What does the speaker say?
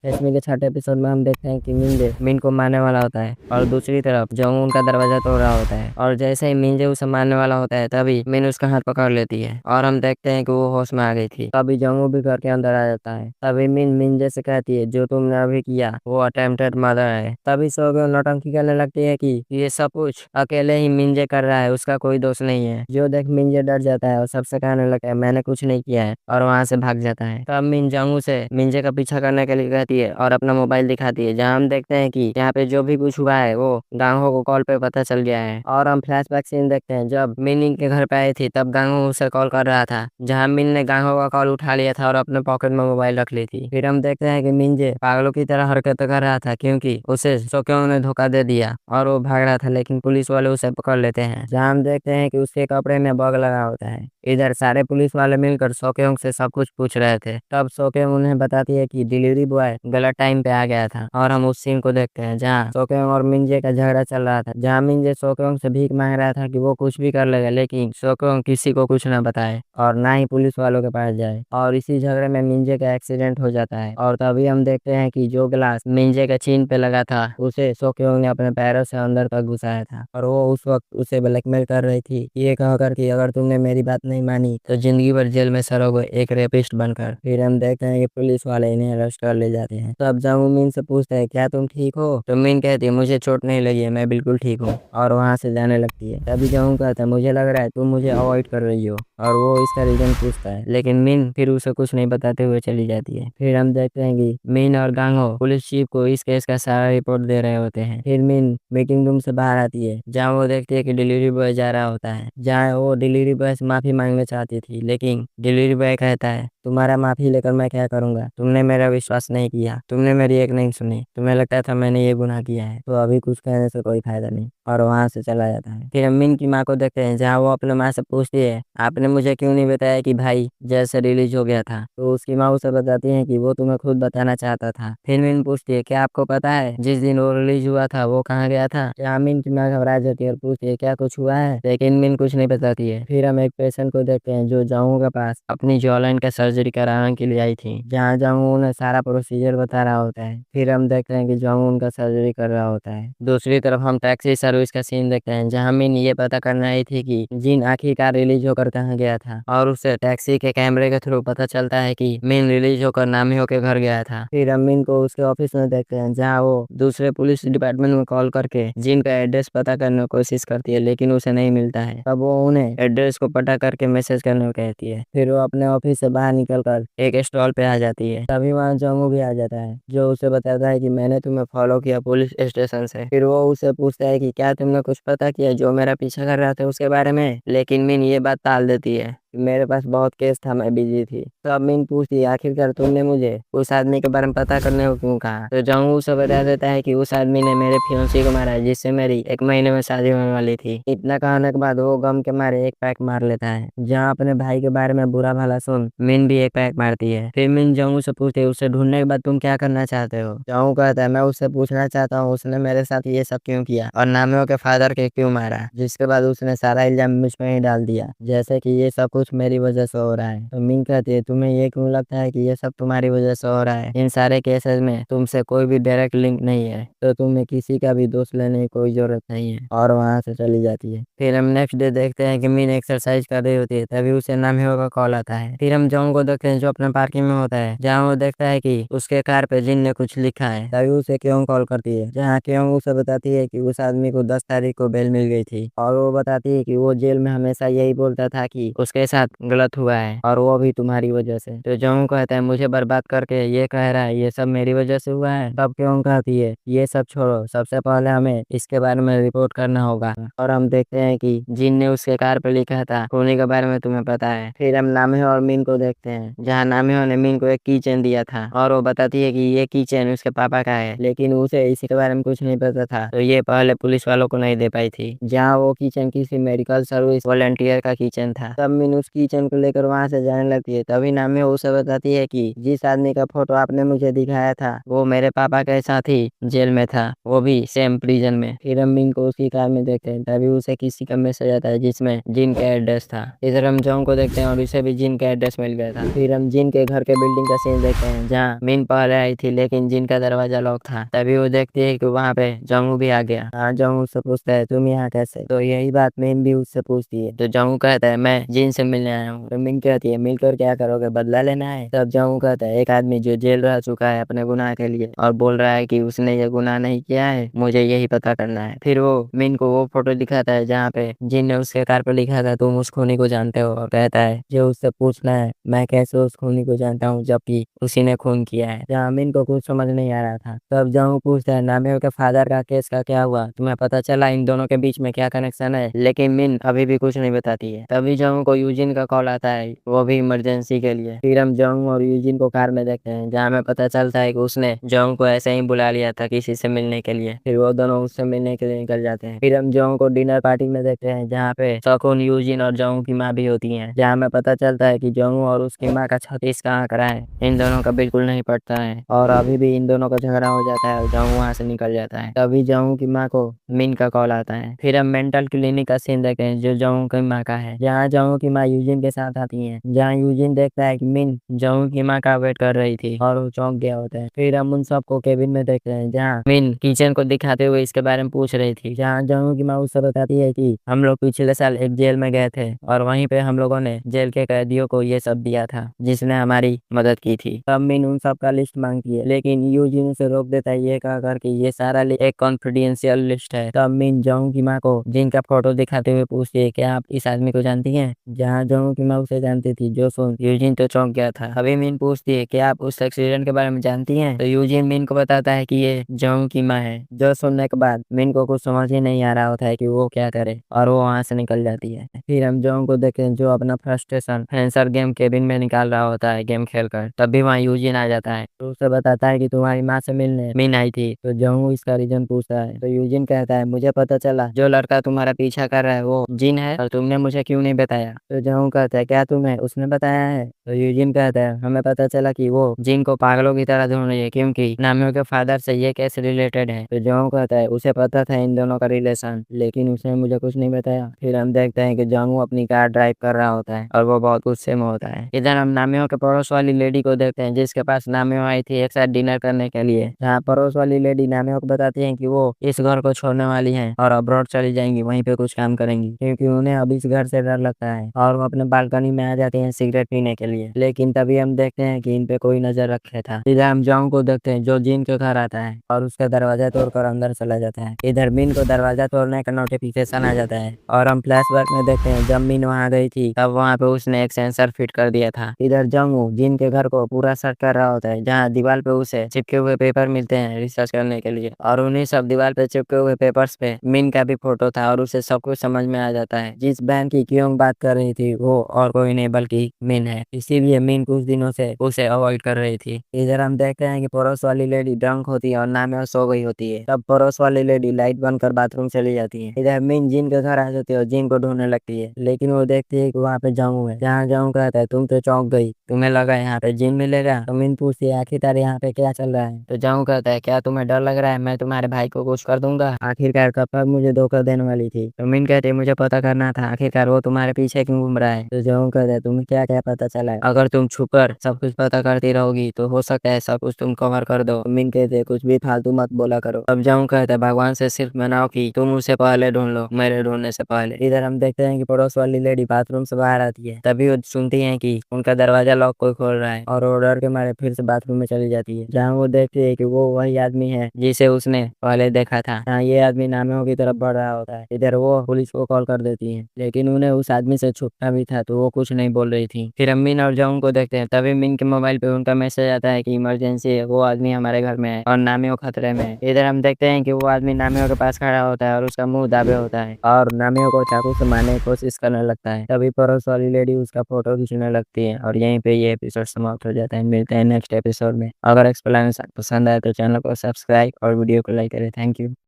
इसमें के छठे एपिसोड में हम देखते हैं कि मिंजे मिन को मारने वाला होता है और दूसरी तरफ जंगू उनका दरवाजा तोड़ रहा होता है और जैसे ही मिंजे उसे मारने वाला होता है तभी मिन उसका हाथ पकड़ लेती है और हम देखते हैं कि वो होश में आ गई थी। तभी जंगू भी घर के अंदर आ जाता है। तभी मिन मिंजे से कहती है जो तुमने अभी किया वो अटेम्प्टेड मर्डर है। तभी सोगो नौटंकी करने लगती है कि ये सब कुछ अकेले ही मिंजे कर रहा है, उसका कोई दोष नहीं है। जो देख मिंजे डर जाता है और सबसे कहने लगता है मैंने कुछ नहीं किया है और वहां से भाग जाता है। तब मिन जंगू से मिंजे का पीछा करने के लिए कहती है और अपना मोबाइल दिखाती है जहां हम देखते हैं कि यहाँ पे जो भी कुछ हुआ है वो गांगो को कॉल पे पता चल गया है। और हम फ्लैशबैक सीन देखते हैं जब मिन इनके घर पे आई थी तब गांगो उसे कॉल कर रहा था, जहां मिन ने गांगो का कॉल उठा लिया था और अपने पॉकेट में मोबाइल रख ली थी। फिर हम देखते हैं कि मिंजे पागलों की तरह हरकत कर रहा था क्योंकि उसे सोक्योंग ने धोखा दे दिया और वो भाग रहा था, लेकिन पुलिस वाले उसे पकड़ लेते हैं। जहां हम देखते हैं कि उसके कपड़े में बग लगा होता है। इधर सारे पुलिस वाले मिलकर सोक्योंग से सब कुछ पूछ रहे थे। तब सोक्योंग उन्हें बताती है कि डिलीवरी बॉय गलत टाइम पे आ गया था और हम उस सीन को देखते हैं जहाँ सोक्योंग और मिंजे का झगड़ा चल रहा था, जहाँ मिंजे सोक्योंग से भीख मांग रहा था कि वो कुछ भी कर लेगा लेकिन सोक्योंग किसी को कुछ न बताए और ना ही पुलिस वालों के पास जाए। और इसी झगड़े में मिंजे का एक्सीडेंट हो जाता है और तभी हम देखते हैं कि जो ग्लास मिंजे के चीन पे लगा था उसे सोक्योंग ने अपने पैरों से अंदर तक घुसाया था और वो उस वक्त उसे ब्लैकमेल कर रही थी ये कहकर कि अगर तुमने मेरी बात नहीं मानी तो जिंदगी भर जेल में सड़ोगे एक रेपिस्ट बनकर। फिर हम देखते हैं कि पुलिस वाले इन्हें अरेस्ट कर ले जाते हैं। तब जंगू मिन से पूछता है क्या तुम ठीक हो, तो मिन कहती है मुझे चोट नहीं लगी है, मैं बिल्कुल ठीक हूँ और वहां से जाने लगती है। तभी जंगू कहता है मुझे लग रहा है तुम मुझे अवॉइड कर रही हो और वो इसका रीजन पूछता है, लेकिन मिन फिर उसे कुछ नहीं बताते हुए चली जाती है। फिर हम देखते हैं कि मिन और गांगो पुलिस चीफ को इस केस का सारा रिपोर्ट दे रहे होते हैं। फिर मिन मीटिंग रूम से बाहर आती है जहाँ वो देखती है कि डिलीवरी बॉय जा रहा होता है, जहाँ वो डिलीवरी बॉय से माफी मांगना चाहती थी, लेकिन डिलीवरी बॉय कहता है तुम्हारा माफी लेकर मैं क्या करूंगा, तुमने मेरा विश्वास नहीं किया, तुमने मेरी एक नहीं सुनी, तुम्हें लगता था मैंने ये गुनाह किया है तो अभी कुछ कहने से कोई फायदा नहीं, और वहां से चला जाता है। फिर मिन की माँ को देखते हैं जहाँ वो अपने माँ से पूछती है आपने मुझे क्यों नहीं बताया कि भाई जैसे रिलीज हो गया था, तो उसकी माँ उसे बताती है कि वो तुम्हें खुद बताना चाहता था। फिर मिन पूछती है क्या आपको पता है जिस दिन वो रिलीज हुआ था वो कहाँ गया था, जहाँ मिन की माँ घबरा जाती है और पूछती है क्या कुछ हुआ है, लेकिन मिन कुछ नहीं बताती है। फिर हम एक पेशेंट को देखते हैं जो जांगू के पास अपनी जॉलाइन का सर्जरी कराने के लिए आई थी, जहाँ जांगू उन्हें सारा प्रोसीजर बता रहा होता है। फिर हम देखते हैं कि जांगू उनका सर्जरी कर रहा होता है। दूसरी तरफ हम टैक्सी सर्विस का सीन देखते हैं जहाँ मिन ये पता करने आई थी कि जिन आखिरकार रिलीज होकर कहाँ गया था, और उसे टैक्सी के कैमरे के थ्रू पता चलता है कि मिन रिलीज होकर नामियो के घर गया था। फिर हम मिन को उसके ऑफिस में देखते हैं जहाँ वो दूसरे पुलिस डिपार्टमेंट में कॉल करके जिन का एड्रेस पता करने की कोशिश करती है लेकिन उसे नहीं मिलता है। तब वो उन्हें एड्रेस को पता करके मैसेज करने को कहती है। फिर वो अपने ऑफिस से बाहर निकलकर एक स्टॉल पे आ जाती है। तभी वहाँ जंगू भी आ जाता है जो उसे बताता है कि मैंने तुम्हें फॉलो किया पुलिस स्टेशन से। फिर वो उसे पूछता है कि क्या तुमने कुछ पता किया जो मेरा पीछा कर रहा था उसके बारे में, लेकिन मिन ये बात टाल देती है मेरे पास बहुत केस था, मैं बिजी थी। तो अब मिन पूछती है आखिरकार तुमने मुझे उस आदमी के बारे में पता करने को क्यों कहा, तो जंगू उसे बता देता है कि उस आदमी ने मेरे फियोंसी को मारा जिससे मेरी 1 महीने में शादी होने वाली थी। इतना कहने के बाद वो गम के मारे एक पैक मार लेता है। जहाँ अपने भाई के बारे में बुरा भला सुन मिन भी एक पैक मारती है। फिर मिन जंगू से पूछती है उसे ढूंढने के बाद तुम क्या करना चाहते हो। जंगू कहता है मैं उससे पूछना चाहता हूँ उसने मेरे साथ ये सब क्यों किया और नामियों के फादर के क्यों मारा, जिसके बाद उसने सारा इल्जाम मुझ पे ही डाल दिया जैसे कि ये सब कुछ मेरी वजह से हो रहा है। तो मिन कहती है तुम्हें ये क्यों लगता है कि ये सब तुम्हारी वजह से हो रहा है, इन सारे केसेस में तुमसे कोई भी डायरेक्ट लिंक नहीं है तो तुम्हें किसी का भी दोष लेने की कोई जरूरत नहीं है, और वहां से चली जाती है। फिर हम नेक्स्ट डे देखते हैं कि मिन एक्सरसाइज कर रही होती है तभी उसे नामियो का कॉल आता है। फिर हम जंग को देखते हैं जो अपने पार्किंग में होता है, जहाँ वो देखता है कि उसके कार पे जिन ने कुछ लिखा है। तभी उसे क्यों कॉल करती है, जहाँ क्यों उसे बताती है कि उस आदमी को 10 तारीख को बेल मिल गई थी और वो बताती है कि वो जेल में हमेशा यही बोलता था कि उसके साथ गलत हुआ है और वो भी तुम्हारी वजह से। तो जंग कहता है मुझे बर्बाद करके ये कह रहा है ये सब मेरी वजह से हुआ है। तब क्यों कहती है ये सब छोड़ो, सबसे पहले हमें इसके बारे में रिपोर्ट करना होगा। और हम देखते हैं कि जिन ने उसके कार पे लिखा था खूनी के बारे में तुम्हें पता है। फिर हम नामियो और मिन को देखते हैं जहाँ नामियो ने मिन को एक की चेन दिया था और वो बताती है कि ये की चेन उसके पापा का है, लेकिन उसे इसी के बारे में कुछ नहीं पता था तो ये पहले पुलिस वालों को नहीं दे पाई थी। जहाँ वो की चेन किसी मेडिकल सर्विस वॉलंटियर का की चेन था। तब मिन उस किचन को लेकर वहाँ से जाने लगती है। तभी नामिया उसे बताती है कि जिस आदमी का फोटो आपने मुझे दिखाया था वो मेरे पापा के साथ ही जेल में था, वो भी सेम प्रिजन में। फिर हम मिन को उसकी कार में देखते हैं, तभी उसे किसी का मैसेज आता है जिसमें जिन का एड्रेस था। इधर हम जॉन्ग को देखते हैं और उसे भी जिन का एड्रेस मिल गया था। फिर हम जिन के घर के बिल्डिंग का सीन देखते हैं जहाँ मिन पहले आई थी लेकिन जिन का दरवाजा लॉक था। तभी वो देखती है कि वहाँ पे जंगू भी आ गया। हाँ, जंगू उससे पूछता है तुम यहाँ कैसे, तो यही बात मिन भी उससे पूछती है। तो जंगू कहता है मैं जिन से मिलने आया हूँ। तो मिन कहती है मिलकर क्या करोगे, बदला लेना है। तब जंगू कहता है एक आदमी जो जेल रह चुका है अपने गुनाह के लिए और बोल रहा है कि उसने ये गुनाह नहीं किया है, मुझे यही पता करना है। फिर वो मिन को वो फोटो दिखाता है जहाँ पे जिन ने उसके कार पर लिखा था तुम उस खूनी को जानते हो, और कहता है जो उससे पूछना है मैं कैसे उस खूनी को जानता हूँ जबकि उसी ने खून किया है। जहाँ मिन को कुछ समझ नहीं आ रहा था। तब जंगू पूछता है नामिया के फादर का केस का क्या हुआ, तुम्हें पता चला इन दोनों के बीच में क्या कनेक्शन है। लेकिन मिन अभी भी कुछ नहीं बताती है। तभी जंगू को यूजिन का कॉल आता है, वो भी इमरजेंसी के लिए। फिर हम जंगू और यूजिन को कार में देखते हैं जहाँ हमें पता चलता है कि उसने जंगू को ऐसे ही बुला लिया था किसी से मिलने के लिए। फिर वो दोनों उससे मिलने के लिए निकल जाते हैं। फिर हम जंगू को डिनर पार्टी में देखते हैं जहाँ पे शकुन, यूजिन और जंगू की माँ भी होती है। जहाँ हमें पता चलता है कि जंगू और उसकी माँ का छत्तीस का आंकड़ा है, इन दोनों का बिल्कुल नहीं पड़ता है और अभी भी इन दोनों का झगड़ा हो जाता है और जंगू वहाँ से निकल जाता है। तभी जंगू की माँ को मिन का कॉल आता है। फिर हम मेंटल क्लिनिक का सीन देखते हैं जो जंगू की माँ का है, जहाँ जंगू की माँ यूजिन के साथ आती है। जहाँ यूजिन देखता है कि मिन जंगू की माँ का वेट कर रही थी और वो चौंक गया होता है। फिर हम उन सबको केबिन में देखते हैं जहाँ मिन किचन को दिखाते हुए इसके बारे में पूछ रही थी। जहाँ जंगू की माँ उससे बताती है कि हम लोग पिछले साल एक जेल में गए थे और वहीं पे हम लोगों ने जेल के कैदियों को ये सब दिया था जिसने हमारी मदद की थी। तब मिन उन सब का लिस्ट मांगती है लेकिन यूजिन उसे रोक देता है ये कहकर कि ये सारा एक कॉन्फिडेंशियल लिस्ट है। तब मिन जंगू की माँ को जिनका फोटो दिखाते हुए पूछती है क्या आप इस आदमी को जानती हैं। जहाँ जंगू की माँ उसे जानती थी जो सुन यूजिन तो चौंक गया था। अभी मिन पूछती है क्या आप उस एक्सीडेंट के बारे में जानती हैं। तो यूजिन मिन को बताता है कि ये जंगू की माँ है। जो सुनने के बाद मिन को कुछ समझ ही नहीं आ रहा होता है कि वो क्या करे और वो वहां से निकल जाती है। फिर हम जंगू को देखते हैं जो अपना फ्रस्ट्रेशन फेंसर गेम केबिन में निकाल रहा होता है गेम खेलकर। तभी वहाँ यूजिन आ जाता है तो उसे बताता है कि तुम्हारी माँ से मिलने मिन आई थी। तो जंगू इसका रीजन पूछता है तो यूजिन कहता है मुझे पता चला जो लड़का तुम्हारा पीछा कर रहा है वो जिन है और तुमने मुझे क्यों नहीं बताया। तो जंगू कहता है क्या तुम्हें उसने बताया है। तो यूजिन कहता है हमें पता चला कि वो जिन को पागलों की तरह ढूंढ रही है क्योंकि नामियों के फादर से ये कैसे रिलेटेड है। तो जंगू कहता है उसे पता था इन दोनों का रिलेशन लेकिन उसने मुझे कुछ नहीं बताया। फिर हम देखते हैं कि जंगू अपनी कार ड्राइव कर रहा होता है और वो बहुत गुस्से में होता है। इधर हम नामियों के पड़ोस वाली लेडी को देखते हैं जिसके पास नामियों आई थी एक साथ डिनर करने के लिए। जहाँ पड़ोस वाली लेडी नामियों को बताती है कि वो इस घर को छोड़ने वाली है और अब्रॉड चली जाएंगी, वहीं पे कुछ काम करेंगी क्योंकि उन्हें अब इस घर से डर लगता है और वो अपने बालकनी में आ जाती है सिगरेट पीने के लिए। लेकिन तभी हम देखते हैं कि इन पे कोई नजर रखे था। इधर हम जंगू को देखते हैं जो जिन के घर आता है और उसका दरवाजा तोड़कर अंदर चला जाता है। इधर मिन को दरवाजा तोड़ने का नोटिफिकेशन आ जाता है और हम फ्लैशबैक में देखते हैं जब मिन वहाँ गई थी तब वहाँ पे उसने एक सेंसर फिट कर दिया था। इधर जंगू जिन के घर को पूरा सर्च कर रहा होता है जहाँ दीवार पे उसे चिपके हुए पेपर मिलते हैं रिसर्च करने के लिए और उन्हीं सब दीवार पे चिपके हुए पेपर्स पे मिन का भी फोटो था और उसे सब कुछ समझ में आ जाता है। जिस बैंड की क्यों बात कर रही थी वो और कोई नहीं बल्कि मिन है, इसीलिए मिन कुछ दिनों से उसे अवॉइड कर रही थी। इधर हम देखते हैं कि पड़ोस वाली लेडी ड्रंक होती है और नामिया सो गई होती है। तब पड़ोस वाली लेडी लाइट बंद कर बाथरूम चली जाती है। इधर मिन जिन के घर आ जाती है और जिन को ढूंढने लगती है लेकिन वो देखती है कि वहाँ पे जंगू है। जहाँ जंगू कहता है तुम तो चौंक गई, तुम्हें लगा यहाँ पे जिन मिलेगा। तो मिन पूछती है आखिरकार यहाँ पे क्या चल रहा है। तो जंगू कहता है क्या तुम्हें डर लग रहा है, मैं तुम्हारे भाई को कुछ कर दूंगा। आखिरकार कब तक मुझे धोखा देने वाली थी। तो मिन कहती है मुझे पता करना था आखिरकार वो तुम्हारे पीछे क्यों घूम रहा है। तो जंगू कहता है तुम्हें क्या क्या पता चला है, अगर तुम छुपकर सब कुछ पता करती रहोगी तो हो सकता है सब कुछ तुम कवर कर दो। मिन कहते हैं कुछ भी फालतू मत बोला करो। अब जंगू कहता है भगवान से सिर्फ मनाओ कि तुम उसे पहले ढूंढ लो मेरे ढूंढने से पहले। इधर हम देखते हैं कि पड़ोस वाली लेडी बाथरूम से बाहर आती है। तभी वो सुनती है कि उनका दरवाजा लॉक कोई खोल रहा है और वो डर के मारे फिर से बाथरूम में चली जाती है। जहाँ वो देखती है कि वो वही आदमी है जिसे उसने पहले देखा था। जहाँ ये आदमी नामियों की तरफ बढ़ रहा होता है। इधर वो पुलिस को कॉल कर देती है लेकिन उन्हें उस आदमी से छुपना भी था तो वो कुछ नहीं बोल रही थी। फिर हम मिन और जंगू को देखते हैं। तभी मिन के मोबाइल पे उनका मैसेज आता है कि इमरजेंसी है, वो आदमी हमारे घर में है और नामियों खतरे में है। इधर हम देखते हैं कि वो आदमी नामियों के पास खड़ा होता है और उसका मुंह दाबे होता है और नामियों को चाकू से मारने की कोशिश करने लगता है। तभी पड़ोस वाली लेडी उसका फोटो खींचने लगती है और यहीं पे ये एपिसोड समाप्त हो जाता है। मिलते हैं नेक्स्ट एपिसोड में। अगर एक्सप्लेनेशन पसंद आए तो चैनल को सब्सक्राइब और वीडियो को लाइक करें। Thank you.